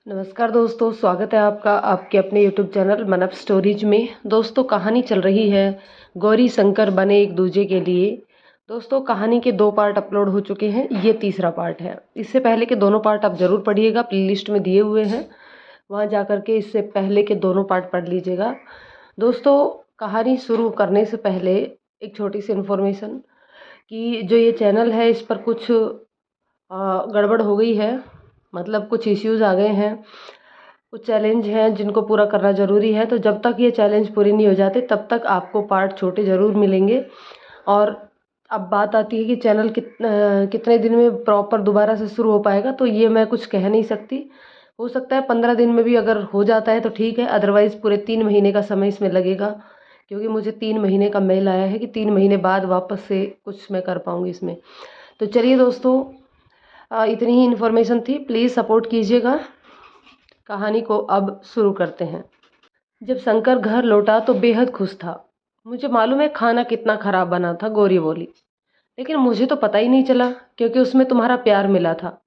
नमस्कार दोस्तों, स्वागत है आपका आपके अपने यूट्यूब चैनल मनप स्टोरीज में। दोस्तों, कहानी चल रही है गौरी शंकर बने एक दूजे के लिए। दोस्तों, कहानी के 2 पार्ट अपलोड हो चुके हैं, ये तीसरा पार्ट है। इससे पहले के दोनों पार्ट आप ज़रूर पढ़िएगा, प्लेलिस्ट में दिए हुए हैं, वहाँ जा कर के इससे पहले के दोनों पार्ट पढ़ लीजिएगा। दोस्तों, कहानी शुरू करने से पहले एक छोटी सी इन्फॉर्मेशन कि जो ये चैनल है इस पर कुछ गड़बड़ हो गई है, मतलब कुछ इश्यूज़ आ गए हैं, कुछ चैलेंज हैं जिनको पूरा करना ज़रूरी है। तो जब तक ये चैलेंज पूरे नहीं हो जाते तब तक आपको पार्ट छोटे ज़रूर मिलेंगे। और अब बात आती है कि चैनल कितने दिन में प्रॉपर दोबारा से शुरू हो पाएगा, तो ये मैं कुछ कह नहीं सकती। हो सकता है 15 दिन में भी अगर हो जाता है तो ठीक है, अदरवाइज़ पूरे 3 महीने का समय इसमें लगेगा, क्योंकि मुझे 3 महीने का मेल आया है कि 3 महीने बाद वापस से कुछ मैं कर पाऊँगी इसमें। तो चलिए दोस्तों, इतनी ही इन्फॉर्मेशन थी, प्लीज़ सपोर्ट कीजिएगा। कहानी को अब शुरू करते हैं। जब शंकर घर लौटा तो बेहद खुश था। मुझे मालूम है खाना कितना खराब बना था, गौरी बोली, लेकिन मुझे तो पता ही नहीं चला क्योंकि उसमें तुम्हारा प्यार मिला था।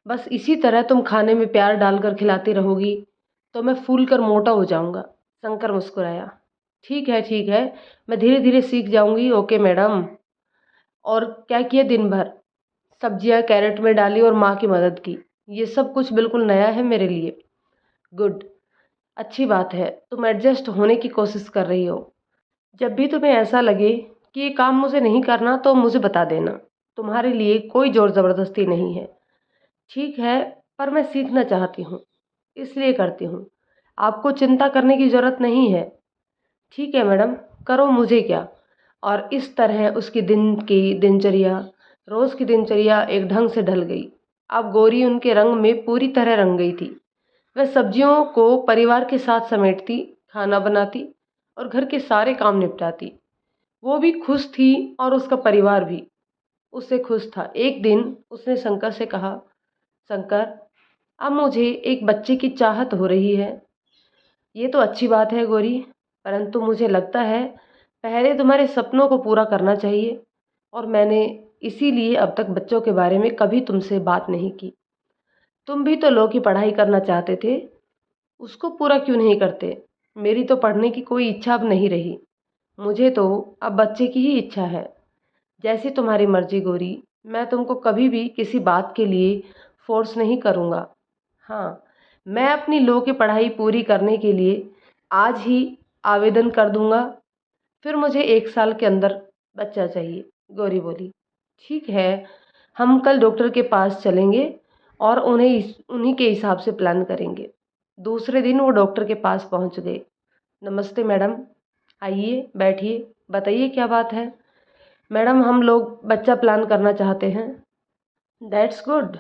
बस इसी तरह तुम खाने में प्यार डालकर खिलाती रहोगी तो मैं फूल कर मोटा हो जाऊंगा। शंकर मुस्कुराया। ठीक है, मैं धीरे धीरे सीख जाऊंगी। Okay madam. और क्या किए दिन भर? सब्जियां कैरेट में डाली और माँ की मदद की। ये सब कुछ बिल्कुल नया है मेरे लिए। गुड, अच्छी बात है, तुम एडजस्ट होने की कोशिश कर रही हो। जब भी तुम्हें ऐसा लगे कि ये काम मुझे नहीं करना तो मुझे बता देना। तुम्हारे लिए कोई ज़ोर ज़बरदस्ती नहीं है। ठीक है, पर मैं सीखना चाहती हूँ, इसलिए करती हूँ। आपको चिंता करने की ज़रूरत नहीं है। ठीक है मैडम, करो, मुझे क्या। और इस तरह उसकी रोज़ की दिनचर्या एक ढंग से ढल गई। अब गौरी उनके रंग में पूरी तरह रंग गई थी। वह सब्जियों को परिवार के साथ समेटती, खाना बनाती और घर के सारे काम निपटाती। वो भी खुश थी और उसका परिवार भी उससे खुश था। एक दिन उसने शंकर से कहा, शंकर, अब मुझे एक बच्चे की चाहत हो रही है। ये तो अच्छी बात है गौरी, परंतु मुझे लगता है पहले तुम्हारे सपनों को पूरा करना चाहिए, और मैंने इसीलिए अब तक बच्चों के बारे में कभी तुमसे बात नहीं की। तुम भी तो लॉ की पढ़ाई करना चाहते थे, उसको पूरा क्यों नहीं करते? मेरी तो पढ़ने की कोई इच्छा अब नहीं रही। मुझे तो अब बच्चे की ही इच्छा है। जैसी तुम्हारी मर्जी गौरी, मैं तुमको कभी भी किसी बात के लिए फोर्स नहीं करूँगा। हाँ, मैं अपनी लॉ की पढ़ाई पूरी करने के लिए आज ही आवेदन कर दूंगा। फिर मुझे 1 साल के अंदर बच्चा चाहिए, गौरी बोली। ठीक है, हम कल डॉक्टर के पास चलेंगे और उन्हीं के हिसाब से प्लान करेंगे। दूसरे दिन वो डॉक्टर के पास पहुंच गए। नमस्ते मैडम, आइए बैठिए, बताइए क्या बात है। मैडम, हम लोग बच्चा प्लान करना चाहते हैं। That's good.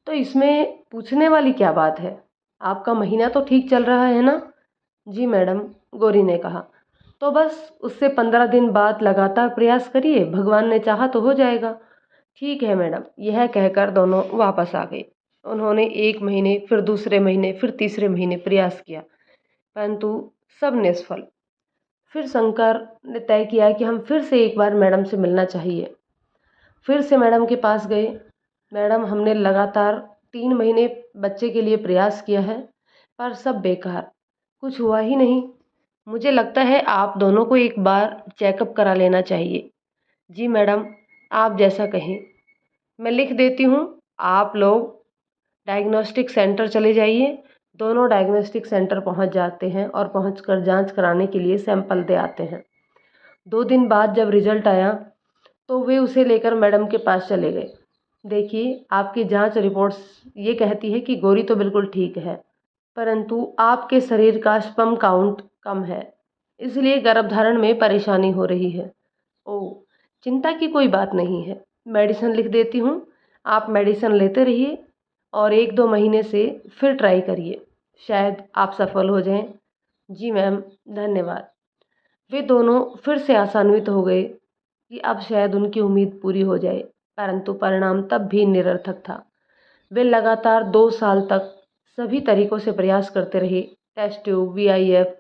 तो इसमें पूछने वाली क्या बात है? आपका महीना तो ठीक चल रहा है ना? जी मैडम, गौरी ने कहा। तो बस उससे 15 दिन बाद लगातार प्रयास करिए, भगवान ने चाहा तो हो जाएगा। ठीक है मैडम, यह कहकर दोनों वापस आ गए। उन्होंने 1 महीने, फिर दूसरे महीने, फिर तीसरे महीने प्रयास किया, परंतु सब निष्फल। फिर शंकर ने तय किया कि हम फिर से एक बार मैडम से मिलना चाहिए। फिर से मैडम के पास गए। मैडम, हमने लगातार 3 महीने बच्चे के लिए प्रयास किया है, पर सब बेकार, कुछ हुआ ही नहीं। मुझे लगता है आप दोनों को एक बार चेकअप करा लेना चाहिए। जी मैडम, आप जैसा कहें। मैं लिख देती हूँ, आप लोग डायग्नोस्टिक सेंटर चले जाइए। दोनों डायग्नोस्टिक सेंटर पहुँच जाते हैं और पहुँचकर जांच कराने के लिए सैंपल दे आते हैं। 2 दिन बाद जब रिजल्ट आया तो वे उसे लेकर मैडम के पास चले गए। देखिए, आपकी जांच रिपोर्ट्स ये कहती है कि गौरी तो बिल्कुल ठीक है, परंतु आपके शरीर का स्पर्म काउंट कम है, इसलिए गर्भधारण में परेशानी हो रही है। ओह, चिंता की कोई बात नहीं है, मेडिसिन लिख देती हूँ, आप मेडिसिन लेते रहिए और 1-2 महीने से फिर ट्राई करिए, शायद आप सफल हो जाएं। जी मैम, धन्यवाद। वे दोनों फिर से आशान्वित हो गए कि अब शायद उनकी उम्मीद पूरी हो जाए, परंतु परिणाम तब भी निरर्थक था। वे लगातार 2 साल तक सभी तरीकों से प्रयास करते रहे, टेस्ट ट्यूब, वीआईएफ,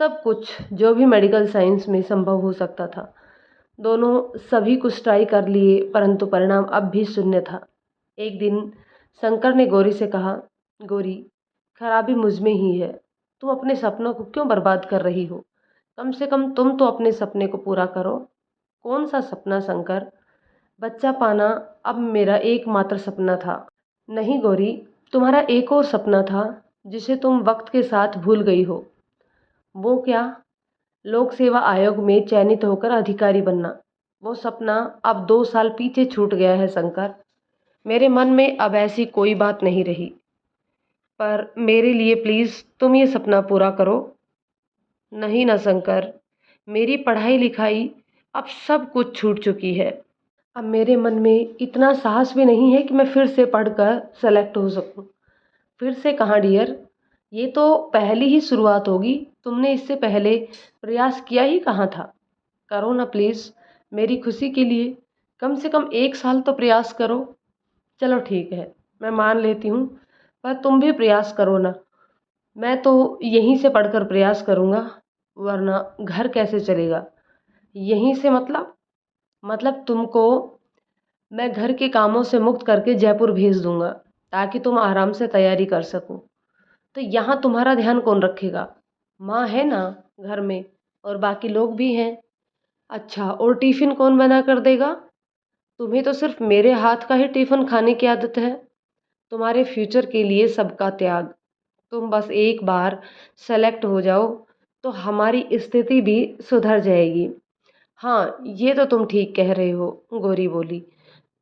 सब कुछ जो भी मेडिकल साइंस में संभव हो सकता था। दोनों सभी कुछ ट्राई कर लिए, परंतु परिणाम अब भी शून्य था। एक दिन शंकर ने गौरी से कहा, गौरी, खराबी मुझ में ही है। तुम अपने सपनों को क्यों बर्बाद कर रही हो? कम से कम तुम तो अपने सपने को पूरा करो। कौन सा सपना शंकर? बच्चा पाना अब मेरा एकमात्र सपना था। नहीं गौरी, तुम्हारा एक और सपना था जिसे तुम वक्त के साथ भूल गई हो। वो क्या? लोक सेवा आयोग में चयनित होकर अधिकारी बनना। वो सपना अब 2 साल पीछे छूट गया है शंकर। मेरे मन में अब ऐसी कोई बात नहीं रही। पर मेरे लिए प्लीज़ तुम ये सपना पूरा करो। नहीं ना शंकर, मेरी पढ़ाई लिखाई अब सब कुछ छूट चुकी है। अब मेरे मन में इतना साहस भी नहीं है कि मैं फिर से पढ़कर सेलेक्ट हो सकूं। फिर से कहाँ डियर? ये तो पहली ही शुरुआत होगी। तुमने इससे पहले प्रयास किया ही कहाँ था? करो ना प्लीज़, मेरी खुशी के लिए कम से कम 1 साल तो प्रयास करो। चलो ठीक है, मैं मान लेती हूँ, पर तुम भी प्रयास करो ना। मैं तो यहीं से पढ़कर प्रयास करूँगा, वरना घर कैसे चलेगा? यहीं से मतलब तुमको मैं घर के कामों से मुक्त करके जयपुर भेज दूंगा, ताकि तुम आराम से तैयारी कर सको। तो यहाँ तुम्हारा ध्यान कौन रखेगा? माँ है ना घर में, और बाकी लोग भी हैं। अच्छा, और टिफिन कौन बना कर देगा? तुम्हें तो सिर्फ मेरे हाथ का ही टिफिन खाने की आदत है। तुम्हारे फ्यूचर के लिए सबका त्याग। तुम बस एक बार सेलेक्ट हो जाओ तो हमारी स्थिति भी सुधर जाएगी। हाँ, ये तो तुम ठीक कह रहे हो, गौरी बोली।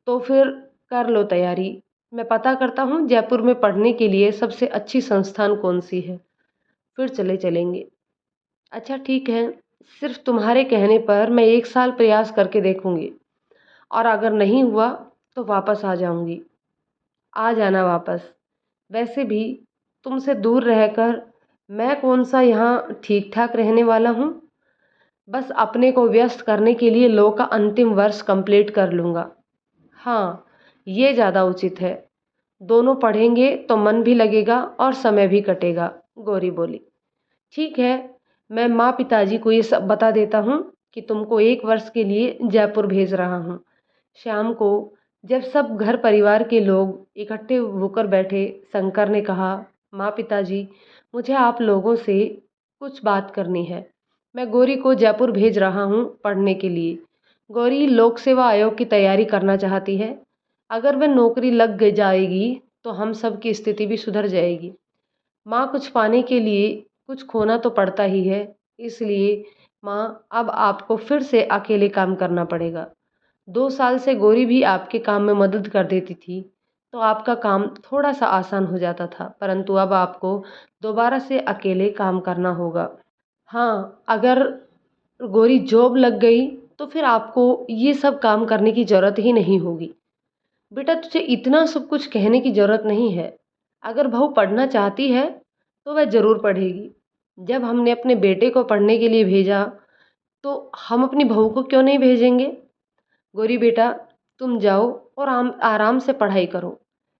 तो फिर कर लो तैयारी। मैं पता करता हूँ जयपुर में पढ़ने के लिए सबसे अच्छी संस्थान कौन सी है, फिर चलेंगे। अच्छा ठीक है, सिर्फ तुम्हारे कहने पर मैं 1 साल प्रयास करके देखूंगी, और अगर नहीं हुआ तो वापस आ जाऊंगी। आ जाना वापस। वैसे भी तुमसे दूर रहकर मैं कौन सा यहाँ ठीक ठाक रहने वाला हूँ। बस अपने को व्यस्त करने के लिए लॉ का अंतिम वर्ष कंप्लीट कर लूँगा। हाँ, ये ज़्यादा उचित है। दोनों पढ़ेंगे तो मन भी लगेगा और समय भी कटेगा, गौरी बोली। ठीक है, मैं माँ पिताजी को ये सब बता देता हूँ कि तुमको 1 वर्ष के लिए जयपुर भेज रहा हूँ। शाम को जब सब घर परिवार के लोग इकट्ठे होकर बैठे, शंकर ने कहा, माँ पिताजी, मुझे आप लोगों से कुछ बात करनी है। मैं गौरी को जयपुर भेज रहा हूँ पढ़ने के लिए। गौरी लोक सेवा आयोग की तैयारी करना चाहती है। अगर वह नौकरी लग जाएगी तो हम सब की स्थिति भी सुधर जाएगी। माँ, कुछ पाने के लिए कुछ खोना तो पड़ता ही है। इसलिए माँ, अब आपको फिर से अकेले काम करना पड़ेगा। 2 साल से गौरी भी आपके काम में मदद कर देती थी, तो आपका काम थोड़ा सा आसान हो जाता था, परंतु अब आपको दोबारा से अकेले काम करना होगा। हाँ, अगर गौरी जॉब लग गई तो फिर आपको ये सब काम करने की ज़रूरत ही नहीं होगी। बेटा, तुझे इतना सब कुछ कहने की ज़रूरत नहीं है। अगर बहू पढ़ना चाहती है तो वह ज़रूर पढ़ेगी। जब हमने अपने बेटे को पढ़ने के लिए भेजा, तो हम अपनी बहू को क्यों नहीं भेजेंगे? गौरी बेटा, तुम जाओ और आराम से पढ़ाई करो।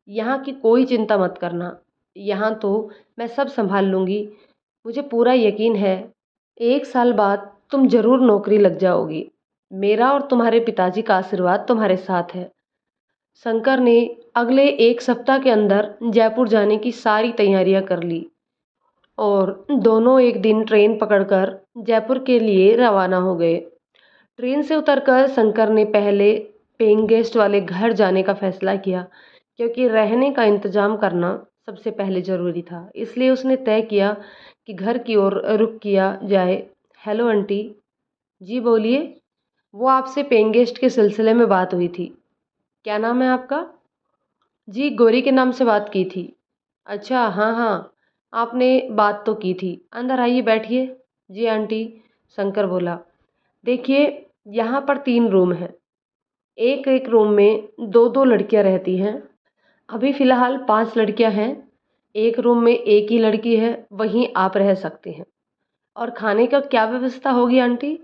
यहाँ की कोई चिंता मत करना। यहाँ तो मैं सब संभाल लूँगी। मुझे पूरा यकीन है 1 साल बाद तुम ज़रूर नौकरी लग जाओगी। मेरा और तुम्हारे पिताजी का आशीर्वाद तुम्हारे साथ है। शंकर ने अगले 1 सप्ताह के अंदर जयपुर जाने की सारी तैयारियां कर ली, और दोनों एक दिन ट्रेन पकड़कर जयपुर के लिए रवाना हो गए। ट्रेन से उतरकर शंकर ने पहले पेइंग गेस्ट वाले घर जाने का फैसला किया, क्योंकि रहने का इंतजाम करना सबसे पहले ज़रूरी था। इसलिए उसने तय किया कि घर की ओर रुख किया जाए। Hello aunty. जी बोलिए। वो आपसे पेइंग गेस्ट के सिलसिले में बात हुई थी। क्या नाम है आपका? जी, गौरी के नाम से बात की थी। अच्छा, हाँ हाँ, आपने बात तो की थी। अंदर आइए, बैठिए। जी आंटी, शंकर बोला। देखिए, यहाँ पर 3 रूम हैं। एक एक रूम में दो दो लड़कियाँ रहती हैं। अभी फ़िलहाल 5 लड़कियाँ हैं। एक रूम में एक ही लड़की है, वहीं आप रह सकते हैं। और खाने का क्या व्यवस्था होगी आंटी?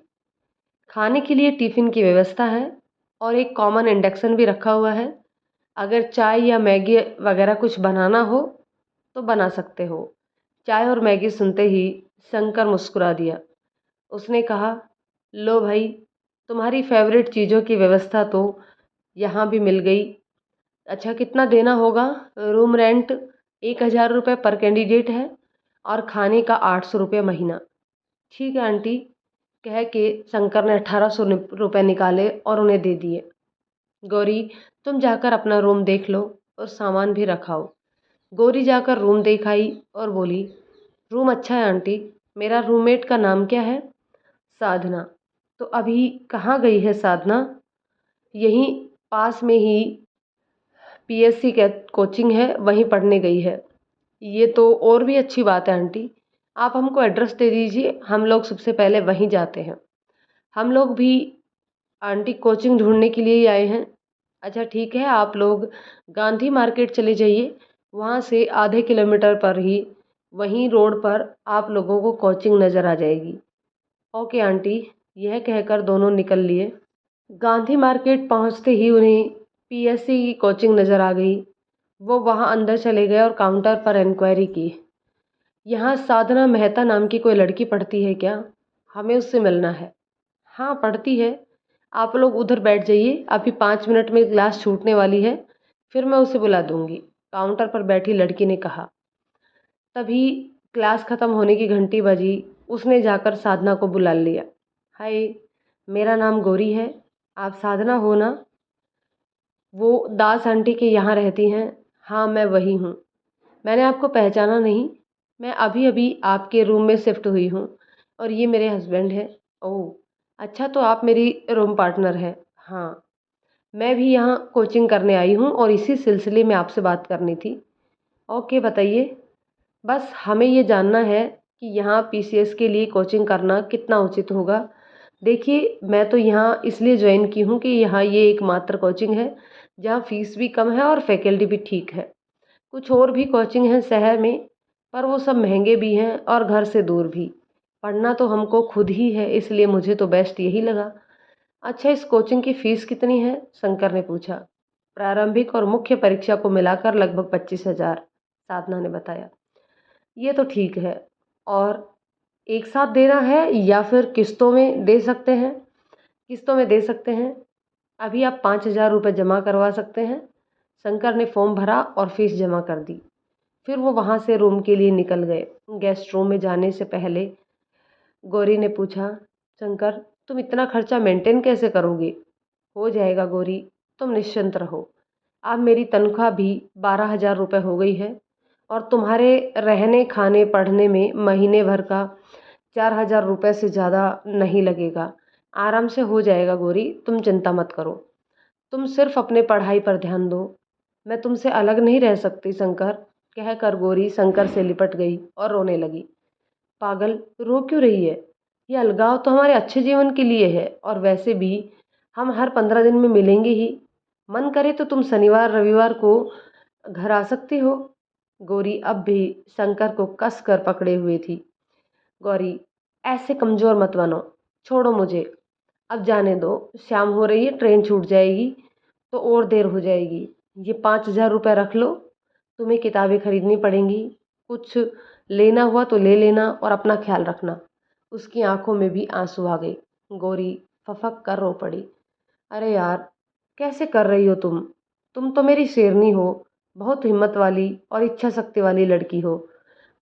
खाने के लिए टिफ़िन की व्यवस्था है, और एक कॉमन इंडक्शन भी रखा हुआ है। अगर चाय या मैगी वगैरह कुछ बनाना हो तो बना सकते हो। चाय और मैगी सुनते ही शंकर मुस्कुरा दिया। उसने कहा, लो भाई, तुम्हारी फेवरेट चीज़ों की व्यवस्था तो यहाँ भी मिल गई। अच्छा, कितना देना होगा रूम रेंट? ₹1000 पर कैंडिडेट है और खाने का 800 रुपये महीना। ठीक है आंटी, कह के शंकर ने 1800 रुपये निकाले और उन्हें दे दिए। गौरी, तुम जाकर अपना रूम देख लो और सामान भी रखाओ। गौरी जाकर रूम देख आई और बोली, रूम अच्छा है आंटी। मेरा रूममेट का नाम क्या है? साधना। तो अभी कहाँ गई है साधना? यहीं पास में ही पीएससी का कोचिंग है, वहीं पढ़ने गई है। ये तो और भी अच्छी बात है आंटी। आप हमको एड्रेस दे दीजिए, हम लोग सबसे पहले वहीं जाते हैं। हम लोग भी आंटी कोचिंग ढूंढने के लिए ही आए हैं। अच्छा ठीक है, आप लोग गांधी मार्केट चले जाइए, वहाँ से आधे किलोमीटर पर ही वहीं रोड पर आप लोगों को कोचिंग नज़र आ जाएगी। ओके आंटी, यह कहकर दोनों निकल लिए। गांधी मार्केट पहुँचते ही उन्हें पीएससी की कोचिंग नज़र आ गई। वो वहाँ अंदर चले गए और काउंटर पर इंक्वायरी की। यहाँ साधना मेहता नाम की कोई लड़की पढ़ती है क्या? हमें उससे मिलना है। हाँ पढ़ती है, आप लोग उधर बैठ जाइए, अभी 5 मिनट में क्लास छूटने वाली है, फिर मैं उसे बुला दूंगी, काउंटर पर बैठी लड़की ने कहा। तभी क्लास ख़त्म होने की घंटी बजी। उसने जाकर साधना को बुला लिया। हाय, मेरा नाम गौरी है, आप साधना हो ना? वो दास आंटी के यहाँ रहती हैं? हाँ मैं वही हूँ। मैंने आपको पहचाना नहीं, मैं अभी अभी आपके रूम में शिफ्ट हुई हूँ और ये मेरे हस्बैंड हैं। ओह अच्छा, तो आप मेरी रूम पार्टनर हैं? हाँ, मैं भी यहाँ कोचिंग करने आई हूँ और इसी सिलसिले में आपसे बात करनी थी। ओके बताइए। बस हमें ये जानना है कि यहाँ पीसीएस के लिए कोचिंग करना कितना उचित होगा। देखिए, मैं तो यहाँ इसलिए ज्वाइन की हूँ कि यहाँ ये एकमात्र कोचिंग है जहाँ फीस भी कम है और फैकल्टी भी ठीक है। कुछ और भी कोचिंग हैं शहर में, पर वो सब महंगे भी हैं और घर से दूर भी। पढ़ना तो हमको खुद ही है, इसलिए मुझे तो बेस्ट यही लगा। अच्छा, इस कोचिंग की फ़ीस कितनी है? शंकर ने पूछा। प्रारंभिक और मुख्य परीक्षा को मिलाकर लगभग 25,000, साधना ने बताया। ये तो ठीक है। और एक साथ देना है या फिर किस्तों में दे सकते हैं? किस्तों में दे सकते हैं। अभी आप 5,000 रुपये जमा करवा सकते हैं। शंकर ने फॉर्म भरा और फीस जमा कर दी। फिर वो वहाँ से रूम के लिए निकल गए। गेस्ट रूम में जाने से पहले गौरी ने पूछा, शंकर तुम इतना खर्चा मेंटेन कैसे करोगे? हो जाएगा गौरी, तुम निश्चिंत रहो। अब मेरी तनख्वाह भी 12,000 रुपये हो गई है और तुम्हारे रहने खाने पढ़ने में महीने भर का 4,000 रुपये से ज़्यादा नहीं लगेगा। आराम से हो जाएगा गौरी, तुम चिंता मत करो। तुम सिर्फ अपने पढ़ाई पर ध्यान दो। मैं तुमसे अलग नहीं रह सकती शंकर, कहकर गौरी शंकर से लिपट गई और रोने लगी। पागल, रो क्यों रही है? ये अलगाव तो हमारे अच्छे जीवन के लिए है और वैसे भी हम हर 15 दिन में मिलेंगे ही। मन करे तो तुम शनिवार रविवार को घर आ सकती हो। गौरी अब भी शंकर को कस कर पकड़े हुए थी। गौरी, ऐसे कमज़ोर मत बनो, छोड़ो मुझे, अब जाने दो। शाम हो रही है, ट्रेन छूट जाएगी तो और देर हो जाएगी। ये 5,000 रुपये रख लो, तुम्हें किताबें खरीदनी पड़ेंगी, कुछ लेना हुआ तो ले लेना और अपना ख्याल रखना। उसकी आंखों में भी आंसू आ गए। गौरी फफक कर रो पड़ी। अरे यार, कैसे कर रही हो तुम? तुम तो मेरी शेरनी हो, बहुत हिम्मत वाली और इच्छा शक्ति वाली लड़की हो।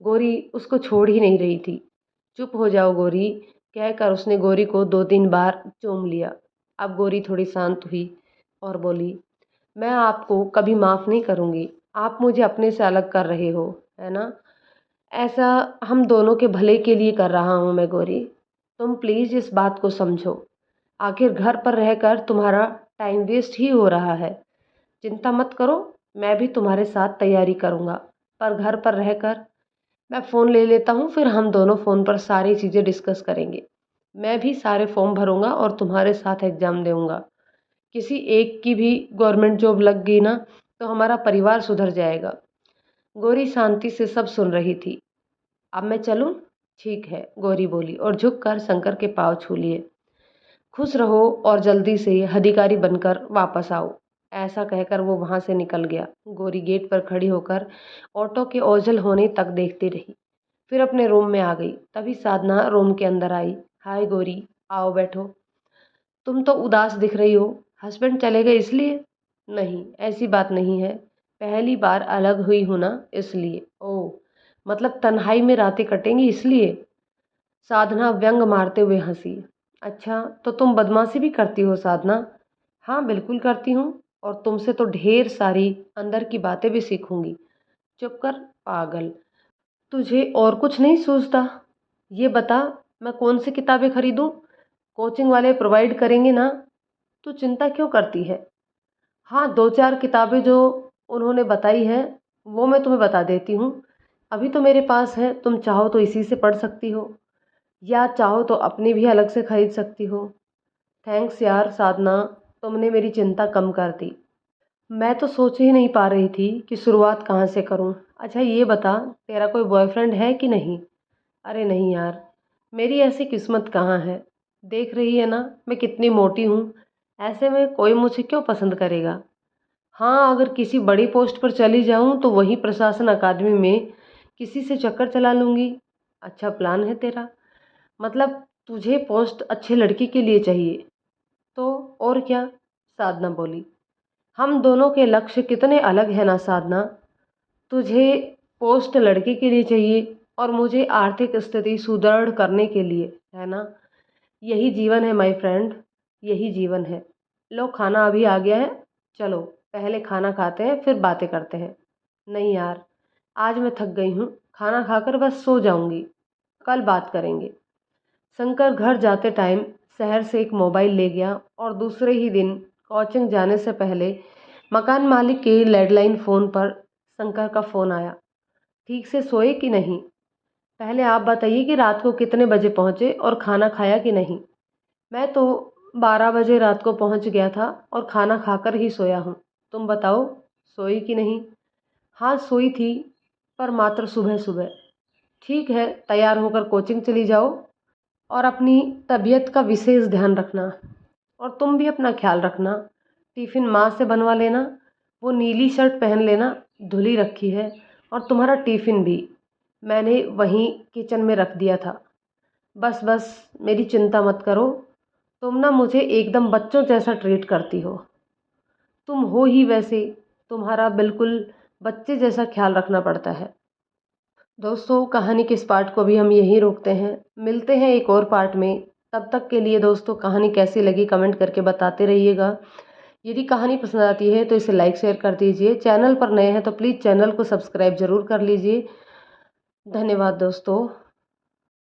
गौरी उसको छोड़ ही नहीं रही थी। चुप हो जाओ गौरी, कहकर उसने गौरी को 2-3 बार चूम लिया। अब गौरी थोड़ी शांत हुई और बोली, मैं आपको कभी माफ़ नहीं करूँगी। आप मुझे अपने से अलग कर रहे हो, है ना? ऐसा हम दोनों के भले के लिए कर रहा हूँ मैं गौरी। तुम प्लीज़ इस बात को समझो। आखिर घर पर रहकर तुम्हारा टाइम वेस्ट ही हो रहा है। चिंता मत करो, मैं भी तुम्हारे साथ तैयारी करूँगा, पर घर पर रहकर मैं फ़ोन ले लेता हूँ, फिर हम दोनों फ़ोन पर सारी चीज़ें डिस्कस करेंगे। मैं भी सारे फॉर्म भरूँगा और तुम्हारे साथ एग्ज़ाम दूँगा। किसी एक की भी गवर्नमेंट जॉब लग गई ना, तो हमारा परिवार सुधर जाएगा। गौरी शांति से सब सुन रही थी। अब मैं चलूँ? ठीक है, गौरी बोली और झुककर शंकर के पाँव छू लिए। खुश रहो और जल्दी से अधिकारी बनकर वापस आओ, ऐसा कहकर वो वहाँ से निकल गया। गौरी गेट पर खड़ी होकर ऑटो के ओझल होने तक देखती रही, फिर अपने रूम में आ गई। तभी साधना रूम के अंदर आई। हाय गौरी, आओ बैठो। तुम तो उदास दिख रही हो, हस्बैंड चले गए इसलिए? नहीं, ऐसी बात नहीं है, पहली बार अलग हुई हूँ ना, इसलिए। ओह, मतलब तन्हाई में रातें कटेंगी इसलिए। साधना व्यंग मारते हुए हंसी। अच्छा, तो तुम बदमाशी भी करती हो साधना? हाँ बिल्कुल करती हूँ, और तुमसे तो ढेर सारी अंदर की बातें भी सीखूंगी। चुप कर पागल, तुझे और कुछ नहीं सूझता? ये बता, मैं कौन सी किताबें खरीदूं? कोचिंग वाले प्रोवाइड करेंगे ना? तू चिंता क्यों करती है? हाँ, दो चार किताबें जो उन्होंने बताई है वो मैं तुम्हें बता देती हूँ। अभी तो मेरे पास है, तुम चाहो तो इसी से पढ़ सकती हो, या चाहो तो अपनी भी अलग से खरीद सकती हो। थैंक्स यार साधना, तुमने मेरी चिंता कम कर दी। मैं तो सोच ही नहीं पा रही थी कि शुरुआत कहाँ से करूँ। अच्छा ये बता, तेरा कोई बॉयफ्रेंड है कि नहीं? अरे नहीं यार, मेरी ऐसी किस्मत कहाँ है। देख रही है ना मैं कितनी मोटी हूँ, ऐसे में कोई मुझे क्यों पसंद करेगा। हाँ, अगर किसी बड़ी पोस्ट पर चली जाऊँ तो वहीं प्रशासन अकादमी में किसी से चक्कर चला लूँगी। अच्छा प्लान है तेरा, मतलब तुझे पोस्ट अच्छे लड़की के लिए चाहिए। तो और क्या, साधना बोली। हम दोनों के लक्ष्य कितने अलग हैं ना साधना। तुझे पोस्ट लड़के के लिए चाहिए और मुझे आर्थिक स्थिति सुदृढ़ करने के लिए, है ना? यही जीवन है माय फ्रेंड, यही जीवन है। लो खाना अभी आ गया है, चलो पहले खाना खाते हैं फिर बातें करते हैं। नहीं यार, आज मैं थक गई हूँ, खाना खाकर बस सो जाऊंगी, कल बात करेंगे। शंकर घर जाते टाइम शहर से एक मोबाइल ले गया और दूसरे ही दिन कोचिंग जाने से पहले मकान मालिक के लैंडलाइन फ़ोन पर शंकर का फ़ोन आया। ठीक से सोए कि नहीं? पहले आप बताइए कि रात को कितने बजे पहुँचे और खाना खाया कि नहीं? मैं तो 12 बजे रात को पहुँच गया था और खाना खाकर ही सोया हूँ। तुम बताओ, सोई कि नहीं? हाँ सोई थी, पर मात्र सुबह सुबह। ठीक है, तैयार होकर कोचिंग चली जाओ और अपनी तबीयत का विशेष ध्यान रखना। और तुम भी अपना ख्याल रखना। टिफ़िन माँ से बनवा लेना, वो नीली शर्ट पहन लेना, धुली रखी है। और तुम्हारा टिफ़िन भी मैंने वहीं किचन में रख दिया था। बस बस, मेरी चिंता मत करो। तुम ना मुझे एकदम बच्चों जैसा ट्रीट करती हो। तुम हो ही वैसे, तुम्हारा बिल्कुल बच्चे जैसा ख्याल रखना पड़ता है। दोस्तों, कहानी के इस पार्ट को भी हम यहीं रोकते हैं, मिलते हैं एक और पार्ट में। तब तक के लिए दोस्तों, कहानी कैसी लगी कमेंट करके बताते रहिएगा। यदि कहानी पसंद आती है तो इसे लाइक शेयर कर दीजिए। चैनल पर नए हैं तो प्लीज़ चैनल को सब्सक्राइब ज़रूर कर लीजिए। धन्यवाद दोस्तों।